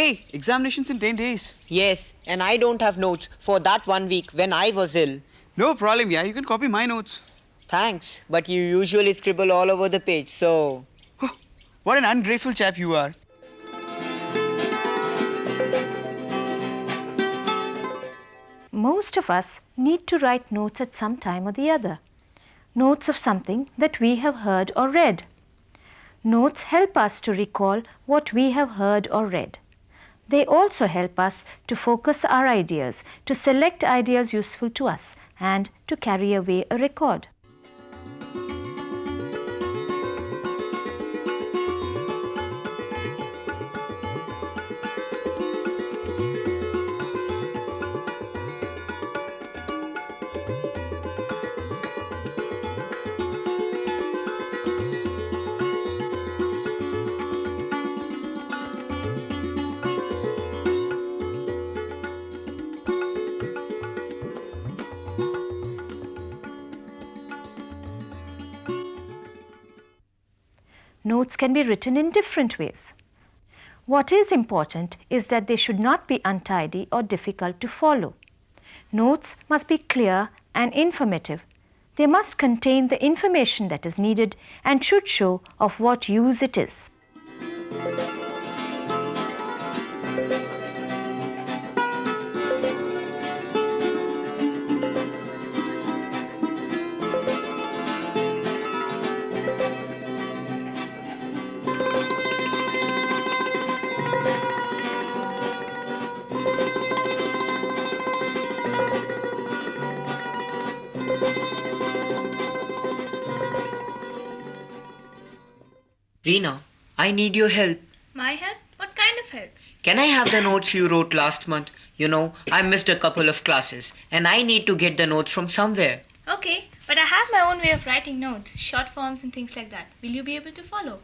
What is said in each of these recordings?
Hey, examinations in 10 days. Yes, and I don't have notes for that 1 week when I was ill. No problem, yeah, you can copy my notes. Thanks, but you usually scribble all over the page, so... What an ungrateful chap you are. Most of us need to write notes at some time or the other. Notes of something that we have heard or read. Notes help us to recall what we have heard or read. They also help us to focus our ideas, to select ideas useful to us, and to carry away a record. Notes can be written in different ways. What is important is that they should not be untidy or difficult to follow. Notes must be clear and informative. They must contain the information that is needed and should show of what use it is. Reena, I need your help. My help? What kind of help? Can I have the notes you wrote last month? You know, I missed a couple of classes and I need to get the notes from somewhere. Okay, but I have my own way of writing notes, short forms and things like that. Will you be able to follow?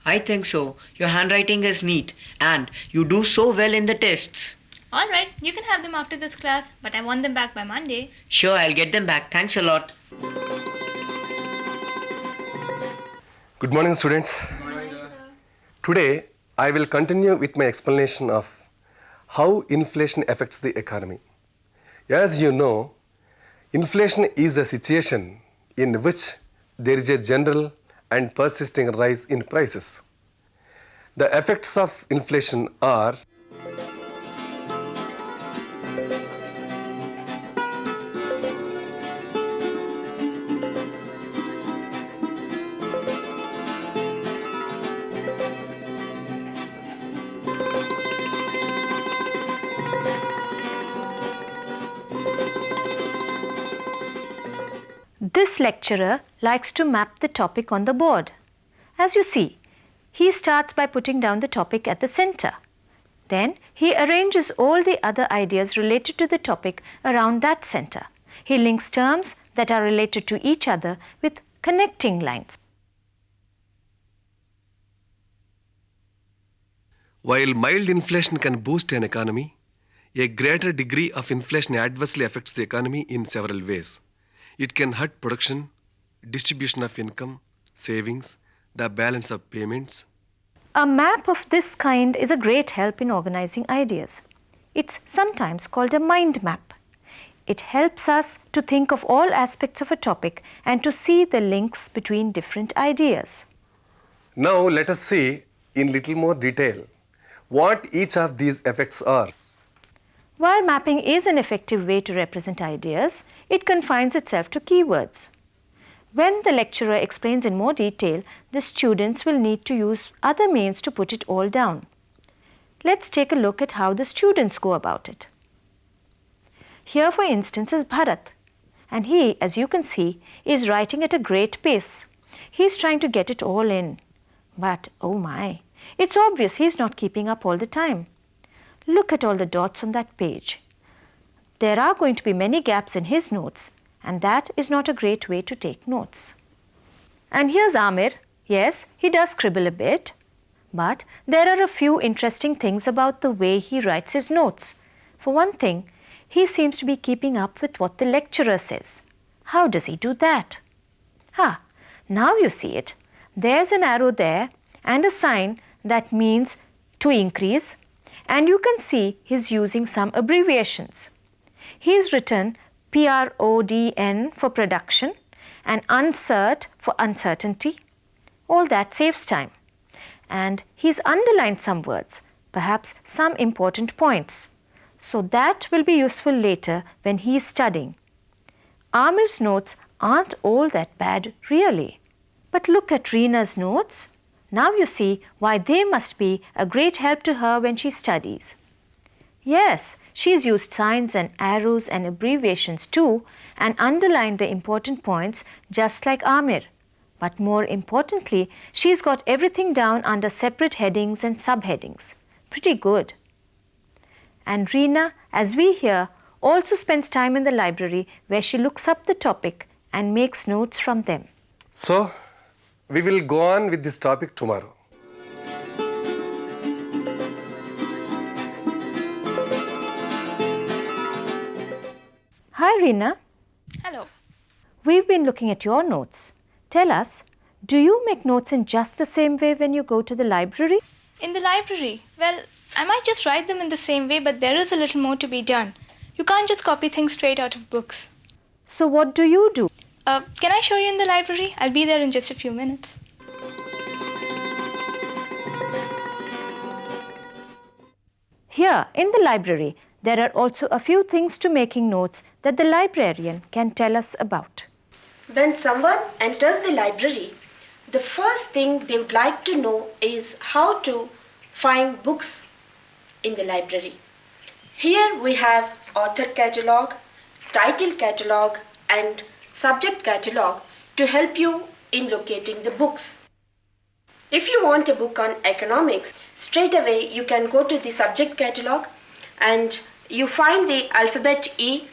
I think so. Your handwriting is neat and you do so well in the tests. Alright, you can have them after this class, but I want them back by Monday. Sure, I'll get them back. Thanks a lot. Good morning, students. Good morning, sir. Today, I will continue with my explanation of how inflation affects the economy. As you know, inflation is the situation in which there is a general and persisting rise in prices. The effects of inflation are This lecturer likes to map the topic on the board. As you see, he starts by putting down the topic at the center. Then he arranges all the other ideas related to the topic around that center. He links terms that are related to each other with connecting lines. while mild inflation can boost an economy, a greater degree of inflation adversely affects the economy in several ways. It can hurt production, distribution of income, savings, the balance of payments. A map of this kind is a great help in organizing ideas. It's sometimes called a mind map. It helps us to think of all aspects of a topic and to see the links between different ideas. Now let us see in little more detail what each of these effects are. While mapping is an effective way to represent ideas, it confines itself to keywords. When the lecturer explains in more detail, the students will need to use other means to put it all down. Let's take a look at how the students go about it. Here, for instance, is Bharat, and he, as you can see, is writing at a great pace. He's trying to get it all in. But, oh my, it's obvious he's not keeping up all the time. Look at all the dots on that page. There are going to be many gaps in his notes, and that is not a great way to take notes. And here's Amir. Yes, he does scribble a bit, but there are a few interesting things about the way he writes his notes. For one thing, he seems to be keeping up with what the lecturer says. How does he do that? Now you see it. There's an arrow there, and a sign that means to increase, and you can see he's using some abbreviations. He's written PRODN for production and UNCERT for uncertainty. All that saves time. And he's underlined some words, perhaps some important points. So that will be useful later when he is studying. Amir's notes aren't all that bad really. But look at Reena's notes. Now you see why they must be a great help to her when she studies. Yes, she's used signs and arrows and abbreviations too and underlined the important points just like Amir. But more importantly, she's got everything down under separate headings and subheadings. Pretty good. And Reena, as we hear, also spends time in the library where she looks up the topic and makes notes from them. So, we will go on with this topic tomorrow. Hi Reena, Hello. we've been looking at your notes. Tell us, do you make notes in just the same way when you go to the library? In the library, well, I might just write them in the same way, but there is a little more to be done. You can't just copy things straight out of books. So what do you do? Can I show you in the library? I'll be there in just a few minutes. Here in the library, there are also a few things to making notes that the librarian can tell us about. When someone enters the library, the first thing they would like to know is how to find books in the library. Here we have author catalog, title catalog and subject catalog to help you in locating the books. If you want a book on economics, straight away you can go to the subject catalog and you find the alphabet E.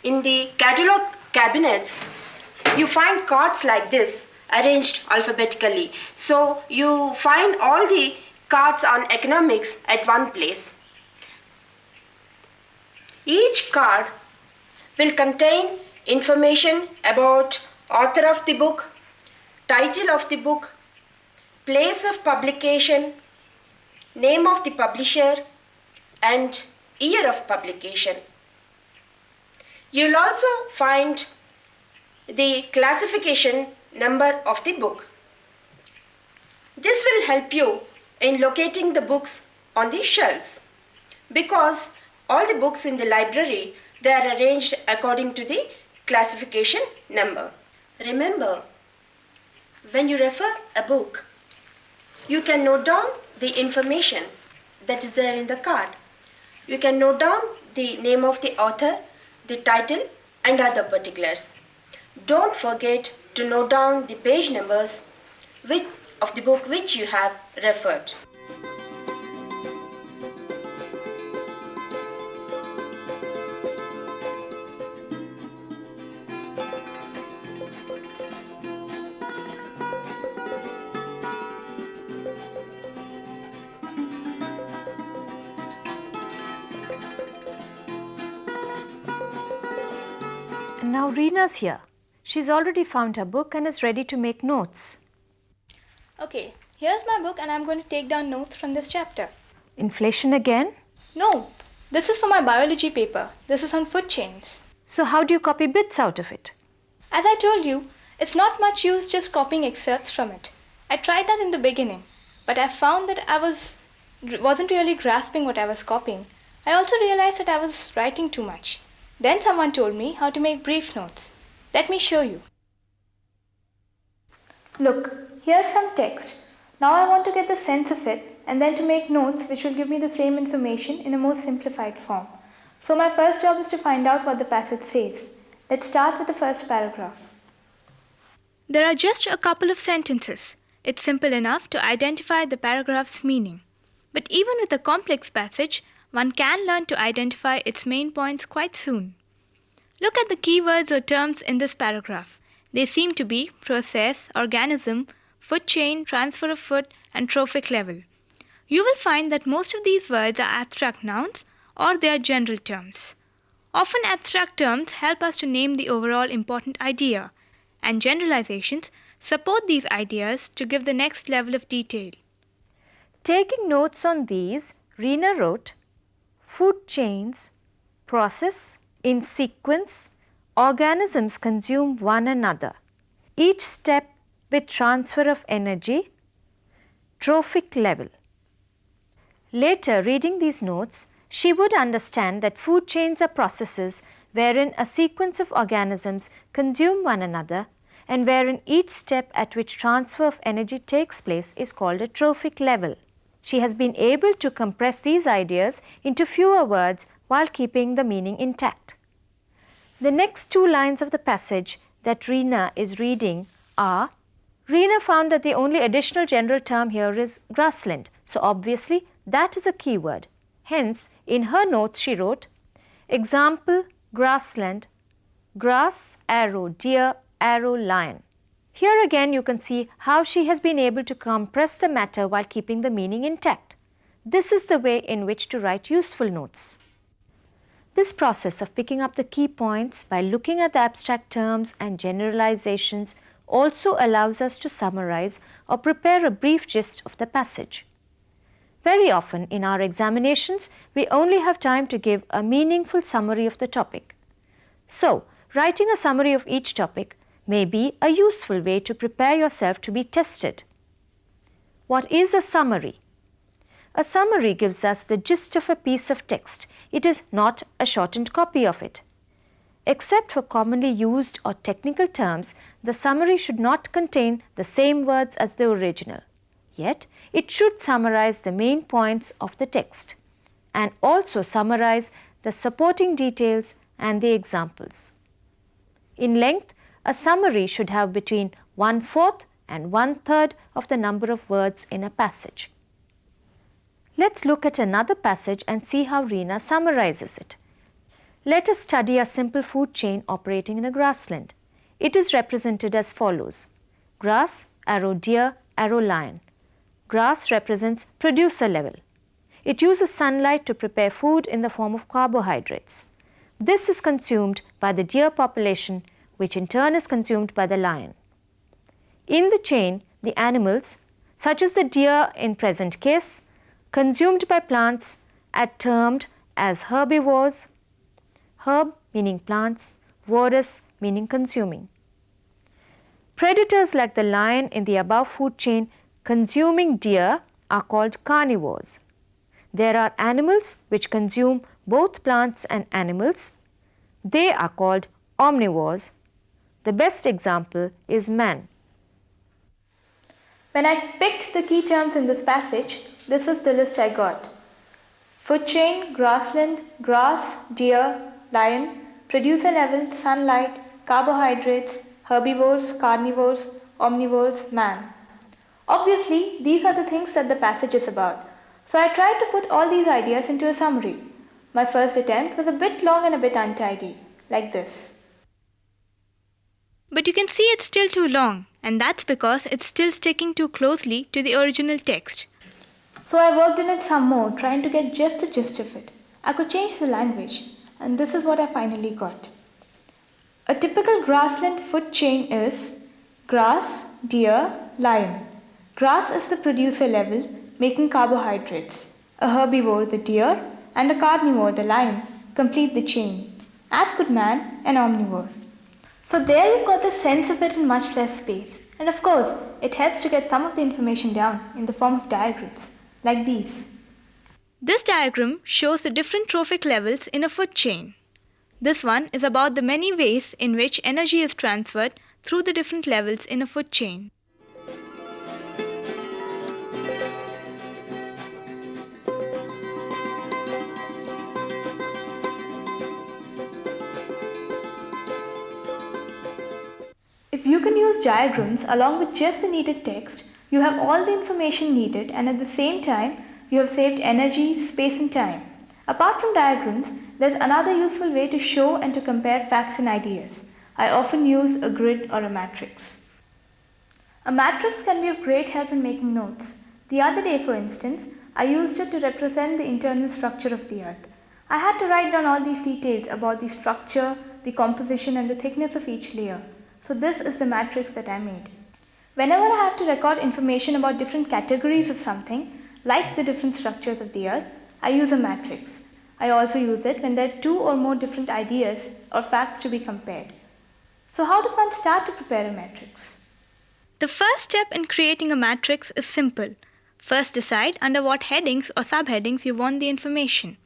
In the catalog cabinets, you find cards like this arranged alphabetically. So you find all the cards on economics at one place. Each card will contain information about author of the book, title of the book, place of publication, name of the publisher, and year of publication. You'll also find the classification number of the book. This will help you in locating the books on the shelves because all the books in the library, they are arranged according to the classification number. Remember, when you refer a book, you can note down the information that is there in the card. You can note down the name of the author, the title and other particulars. Don't forget to note down the page numbers of the book which you have referred. And now Reena's here. She's already found her book and is ready to make notes. Okay, here's my book and I'm going to take down notes from this chapter. Inflation again? No, this is for my biology paper. This is on food chains. So how do you copy bits out of it? As I told you, it's not much use just copying excerpts from it. I tried that in the beginning, but I found that I wasn't really grasping what I was copying. I also realized that I was writing too much. Then someone told me how to make brief notes. Let me show you. Look, here's some text. Now I want to get the sense of it and then to make notes which will give me the same information in a more simplified form. So my first job is to find out what the passage says. Let's start with the first paragraph. There are just a couple of sentences. It's simple enough to identify the paragraph's meaning. But even with a complex passage, one can learn to identify its main points quite soon. Look at the keywords or terms in this paragraph. They seem to be process, organism, food chain, transfer of food, and trophic level. You will find that most of these words are abstract nouns or they are general terms. Often abstract terms help us to name the overall important idea, and generalizations support these ideas to give the next level of detail. Taking notes on these, Reena wrote, food chains, process, in sequence, organisms consume one another. Each step with transfer of energy, trophic level. Later, reading these notes, she would understand that food chains are processes wherein a sequence of organisms consume one another and wherein each step at which transfer of energy takes place is called a trophic level. She has been able to compress these ideas into fewer words while keeping the meaning intact. The next two lines of the passage that Reena is reading are, Reena found that the only additional general term here is grassland, so obviously that is a keyword. Hence, in her notes she wrote, example, grassland, grass, arrow, deer, arrow, lion. Here again you can see how she has been able to compress the matter while keeping the meaning intact. This is the way in which to write useful notes. This process of picking up the key points by looking at the abstract terms and generalizations also allows us to summarize or prepare a brief gist of the passage. Very often in our examinations, we only have time to give a meaningful summary of the topic. So, writing a summary of each topic may be a useful way to prepare yourself to be tested. What is a summary? A summary gives us the gist of a piece of text. It is not a shortened copy of it. Except for commonly used or technical terms, the summary should not contain the same words as the original. Yet, it should summarize the main points of the text and also summarize the supporting details and the examples. In length, a summary should have between 1/4 and 1/3 of the number of words in a passage. Let's look at another passage and see how Reena summarizes it. Let us study a simple food chain operating in a grassland. It is represented as follows. Grass, arrow deer, arrow lion. Grass represents producer level. It uses sunlight to prepare food in the form of carbohydrates. This is consumed by the deer population, which in turn is consumed by the lion. In the chain, the animals, such as the deer in present case, consumed by plants are termed as herbivores, herb meaning plants, vorous meaning consuming. Predators like the lion in the above food chain consuming deer are called carnivores. There are animals which consume both plants and animals. They are called omnivores. The best example is man. When I picked the key terms in this passage, this is the list I got. Food chain, grassland, grass, deer, lion, producer level, sunlight, carbohydrates, herbivores, carnivores, omnivores, man. Obviously, these are the things that the passage is about. So I tried to put all these ideas into a summary. My first attempt was a bit long and a bit untidy, like this. But you can see it's still too long, and that's because it's still sticking too closely to the original text. So I worked in it some more, trying to get just the gist of it. I could change the language, and this is what I finally got. A typical grassland food chain is grass, deer, lion. Grass is the producer level, making carbohydrates. A herbivore, the deer, and a carnivore, the lion, complete the chain, as could man, an omnivore. So there you've got the sense of it in much less space. And of course, it helps to get some of the information down in the form of diagrams, like these. This diagram shows the different trophic levels in a food chain. This one is about the many ways in which energy is transferred through the different levels in a food chain. If you can use diagrams along with just the needed text, you have all the information needed, and at the same time, you have saved energy, space and time. Apart from diagrams, there's another useful way to show and to compare facts and ideas. I often use a grid or a matrix. A matrix can be of great help in making notes. The other day, for instance, I used it to represent the internal structure of the earth. I had to write down all these details about the structure, the composition and the thickness of each layer. So this is the matrix that I made. Whenever I have to record information about different categories of something, Like the different structures of the earth, I use a matrix. I also use it when there are two or more different ideas or facts to be compared. So how does one start to prepare a matrix? The first step in creating a matrix is simple. First, decide under what headings or subheadings you want the information.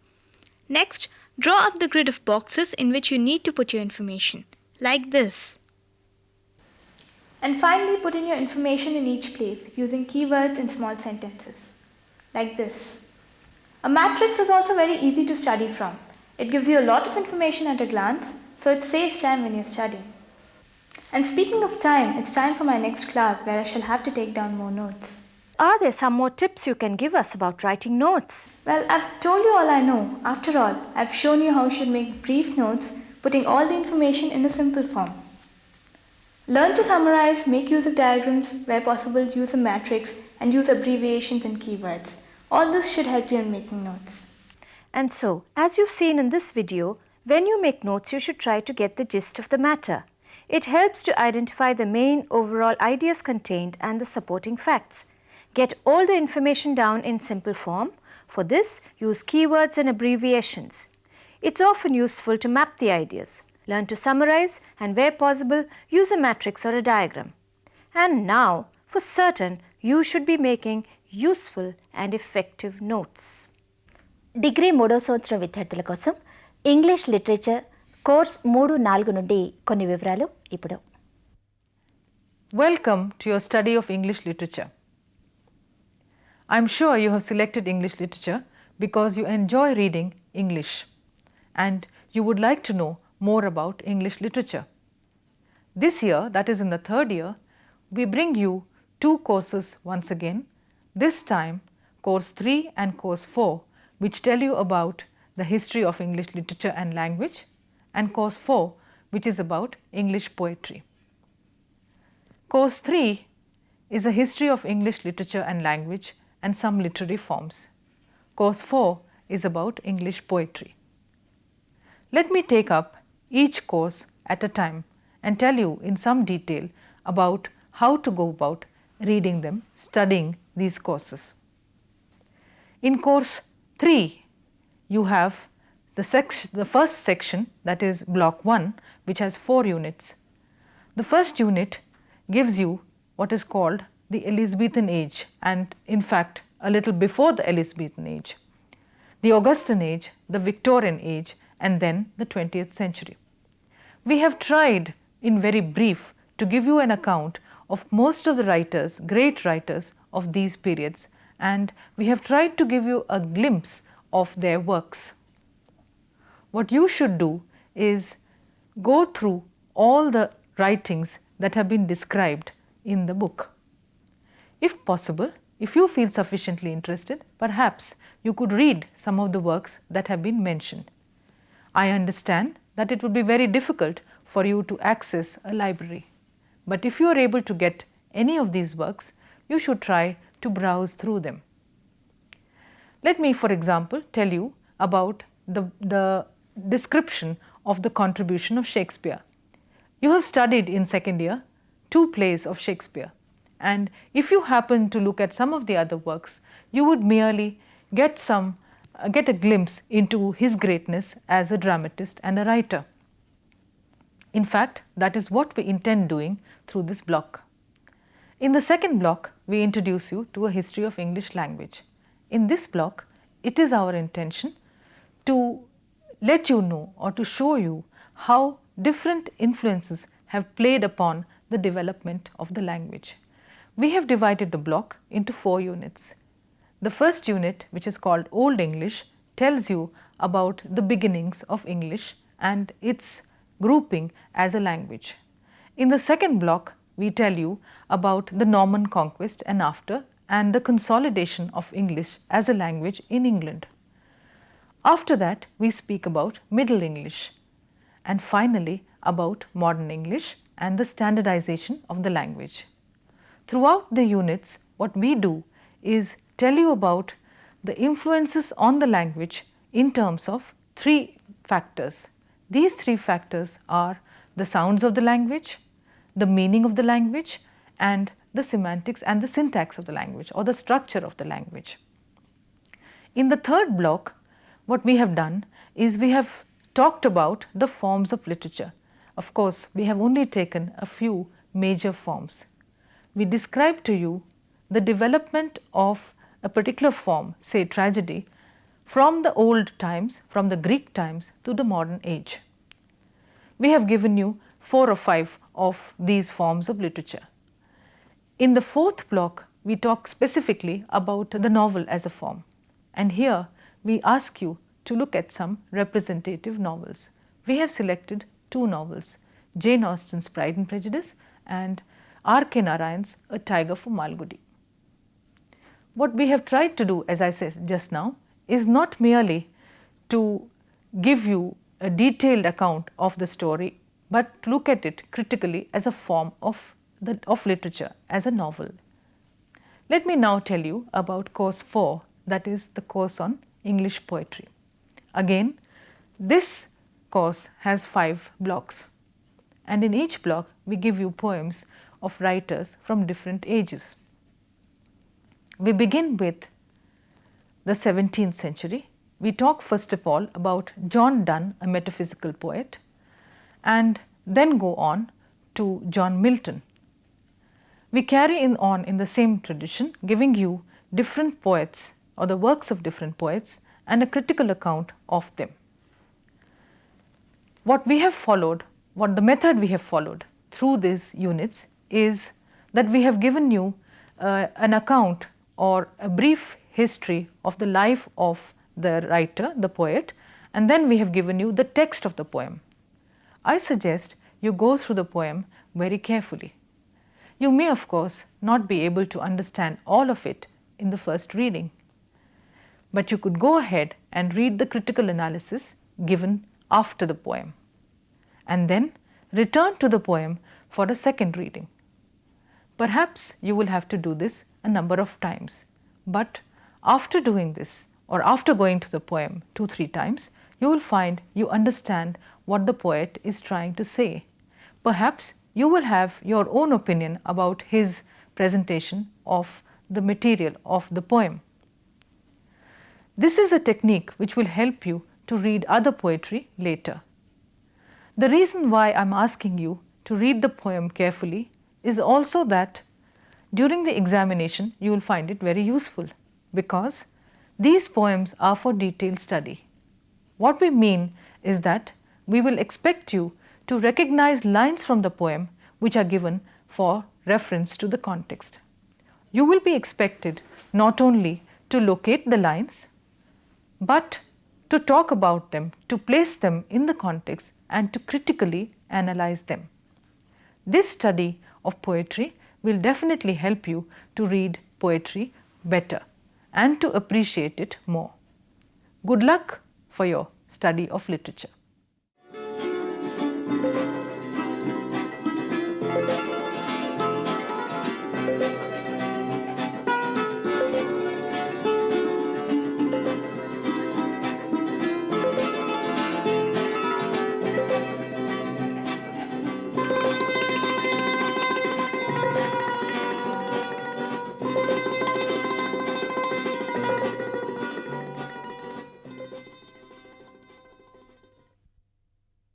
Next, draw up the grid of boxes in which you need to put your information, like this. And finally, put in your information in each place using keywords in small sentences, like this. A matrix is also very easy to study from. It gives you a lot of information at a glance, so it saves time when you're studying. And speaking of time, it's time for my next class where I shall have to take down more notes. Are there some more tips you can give us about writing notes? Well, I've told you all I know. After all, I've shown you how you should make brief notes, putting all the information in a simple form. Learn to summarize, make use of diagrams, where possible use a matrix, and use abbreviations and keywords. All this should help you in making notes. And so, as you've seen in this video, when you make notes, you should try to get the gist of the matter. It helps to identify the main overall ideas contained and the supporting facts. Get all the information down in simple form. For this, use keywords and abbreviations. It's often useful to map the ideas. Learn to summarize and where possible, use a matrix or a diagram. And now, for certain, you should be making useful and effective notes. Degree 3వ సంవత్సరం విద్యార్థుల కోసం English literature course 3-4 నుండి కొన్ని వివరాలు ఇప్పుడు. Welcome to your study of English literature. I am sure you have selected English literature because you enjoy reading English and you would like to know more about English literature. This year, that is in the 3rd year, we bring you 2 courses once again, this time course 3 and course 4, which tell you about the history of English literature and language, and course 4, which is about English poetry. Course 3 is a history of English literature and language and some literary forms. Course 4 is about English poetry. Let me take up each course at a time and tell you in some detail about how to go about reading them, studying these courses. In course 3, you have the first section, that is block 1, which has 4 units. The first unit gives you what is called the Elizabethan age, and in fact a little before the Elizabethan age, the Augustan age, the Victorian age, and then the 20th century. We have tried in very brief to give you an account of most of the writers, great writers of these periods, and we have tried to give you a glimpse of their works. What you should do is go through all the writings that have been described in the book. If possible, if you feel sufficiently interested, perhaps you could read some of the works that have been mentioned. I understand that it would be very difficult for you to access a library, but if you are able to get any of these works, you should try to browse through them. Let me, for example, tell you about the description of the contribution of Shakespeare. You have studied in 2nd year 2 plays of Shakespeare, and if you happen to look at some of the other works, you would merely get a glimpse into his greatness as a dramatist and a writer. In fact, that is what we intend doing through this block. In the second block, we introduce you to a history of English language. In this block, it is our intention to let you know or to show you how different influences have played upon the development of the language. We have divided the block into 4 units. The first unit, which is called Old English, tells you about the beginnings of English and its grouping as a language. In the second block, we tell you about the Norman conquest and after, and the consolidation of English as a language in England. After that, we speak about Middle English, and finally about Modern English and the standardization of the language. Throughout the units, what we do is tell you about the influences on the language in terms of 3 factors. These 3 factors are the sounds of the language, the meaning of the language, and the semantics and the syntax of the language or the structure of the language. In the third block, what we have done is we have talked about the forms of literature. Of course, we have only taken a few major forms. We described to you the development of a particular form, say tragedy, from the old times, from the Greek times to the modern age. We have given you 4 or 5 of these forms of literature. In the fourth block, we talk specifically about the novel as a form, and here we ask you to look at some representative novels. We have selected 2 novels, Jane Austen's Pride and Prejudice and R.K. Narayan's A Tiger for Malgudi. What we have tried to do, as I said just now, is not merely to give you a detailed account of the story, but to look at it critically as a form of literature, as a novel. Let me now tell you about course 4, that is the course on English poetry. Again, this course has 5 blocks, and in each block we give you poems of writers from different ages. We begin with the 17th century. We talk first of all about John Donne, a metaphysical poet, and then go on to John Milton. We carry on in the same tradition, giving you different poets or the works of different poets and a critical account of them. What we have followed, what the method we have followed through these units is that we have given you an account or a brief history of the life of the writer, the poet, and then we have given you the text of the poem. I suggest you go through the poem very carefully. You may of course not be able to understand all of it in the first reading, but you could go ahead and read the critical analysis given after the poem, and then return to the poem for a second reading. Perhaps you will have to do this a number of times, but after doing this or after going to the poem 2-3 times, you will find you understand what the poet is trying to say. Perhaps you will have your own opinion about his presentation of the material of the poem. This is a technique which will help you to read other poetry later. The reason why I am asking you to read the poem carefully is also that during the examination you will find it very useful, because these poems are for detailed study. What we mean is that we will expect you to recognize lines from the poem which are given for reference to the context. You will be expected not only to locate the lines, but to talk about them, to place them in the context and to critically analyze them. This study of poetry will definitely help you to read poetry better and to appreciate it more. Good luck for your study of literature.